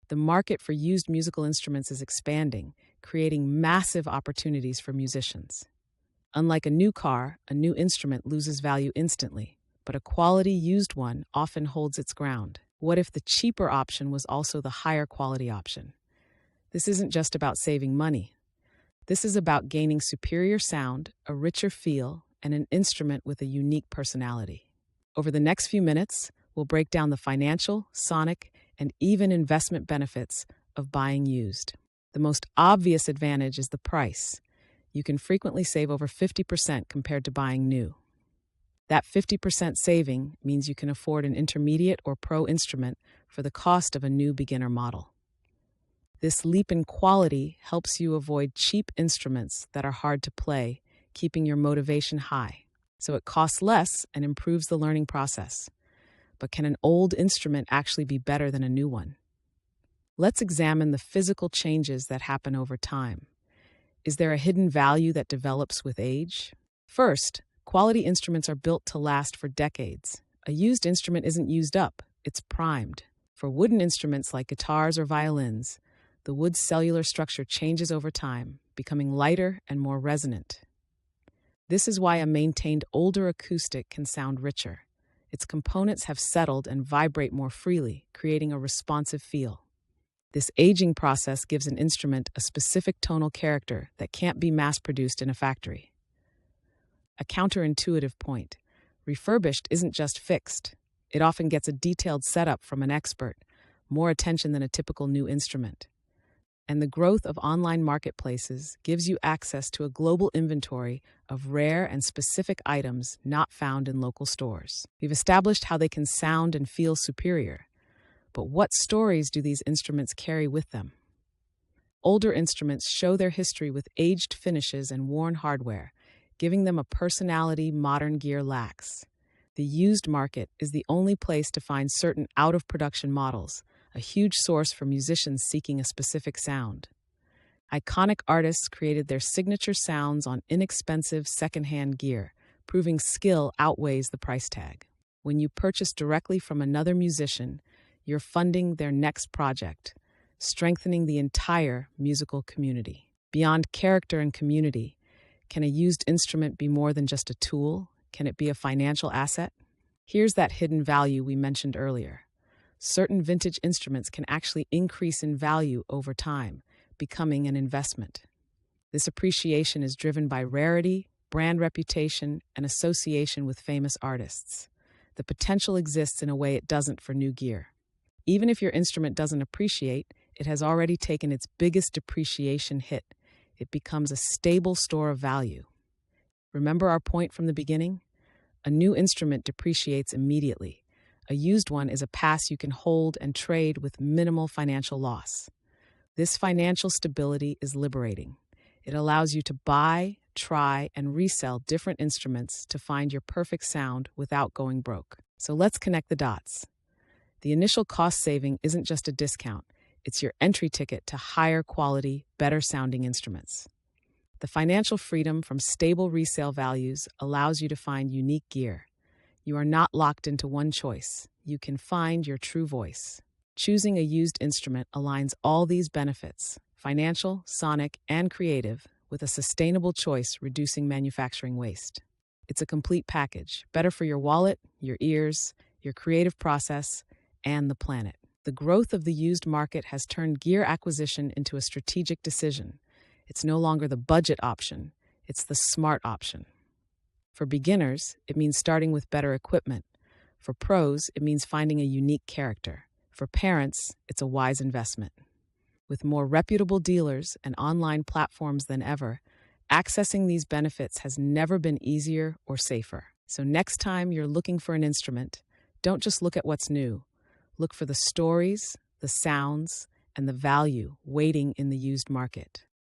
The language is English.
The market for used musical instruments is expanding, creating massive opportunities for musicians. Unlike a new car, a new instrument loses value instantly, but a quality used one often holds its ground. What if the cheaper option was also the higher quality option? This isn't just about saving money. This is about gaining superior sound, a richer feel, and an instrument with a unique personality. Over the next few minutes, we'll break down the financial, sonic, and even investment benefits of buying used. The most obvious advantage is the price. You can frequently save over 50% compared to buying new. That 50% saving means you can afford an intermediate or pro instrument for the cost of a new beginner model. This leap in quality helps you avoid cheap instruments that are hard to play, keeping your motivation high. So it costs less and improves the learning process. But can an old instrument actually be better than a new one? Let's examine the physical changes that happen over time. Is there a hidden value that develops with age? First, quality instruments are built to last for decades. A used instrument isn't used up, it's primed. For wooden instruments like guitars or violins, the wood's cellular structure changes over time, becoming lighter and more resonant. This is why a maintained older acoustic can sound richer. Its components have settled and vibrate more freely, creating a responsive feel. This aging process gives an instrument a specific tonal character that can't be mass-produced in a factory. A counterintuitive point: refurbished isn't just fixed. It often gets a detailed setup from an expert, more attention than a typical new instrument. And the growth of online marketplaces gives you access to a global inventory of rare and specific items not found in local stores. We've established how they can sound and feel superior. But what stories do these instruments carry with them? Older instruments show their history with aged finishes and worn hardware, giving them a personality modern gear lacks. The used market is the only place to find certain out-of-production models, a huge source for musicians seeking a specific sound. Iconic artists created their signature sounds on inexpensive secondhand gear, proving skill outweighs the price tag. When you purchase directly from another musician, you're funding their next project, strengthening the entire musical community. Beyond character and community, can a used instrument be more than just a tool? Can it be a financial asset? Here's that hidden value we mentioned earlier. Certain vintage instruments can actually increase in value over time, becoming an investment. This appreciation is driven by rarity, brand reputation, and association with famous artists. The potential exists in a way it doesn't for new gear. Even if your instrument doesn't appreciate, it has already taken its biggest depreciation hit. It becomes a stable store of value. Remember our point from the beginning? A new instrument depreciates immediately. A used one is a pass you can hold and trade with minimal financial loss. This financial stability is liberating. It allows you to buy, try, and resell different instruments to find your perfect sound without going broke. So let's connect the dots. The initial cost saving isn't just a discount. It's your entry ticket to higher quality, better sounding instruments. The financial freedom from stable resale values allows you to find unique gear. You are not locked into one choice. You can find your true voice. Choosing a used instrument aligns all these benefits, financial, sonic, and creative, with a sustainable choice reducing manufacturing waste. It's a complete package, better for your wallet, your ears, your creative process, and the planet. The growth of the used market has turned gear acquisition into a strategic decision. It's no longer the budget option, it's the smart option. For beginners, it means starting with better equipment. For pros, it means finding a unique character. For parents, it's a wise investment. With more reputable dealers and online platforms than ever, accessing these benefits has never been easier or safer. So next time you're looking for an instrument, don't just look at what's new. Look for the stories, the sounds, and the value waiting in the used market.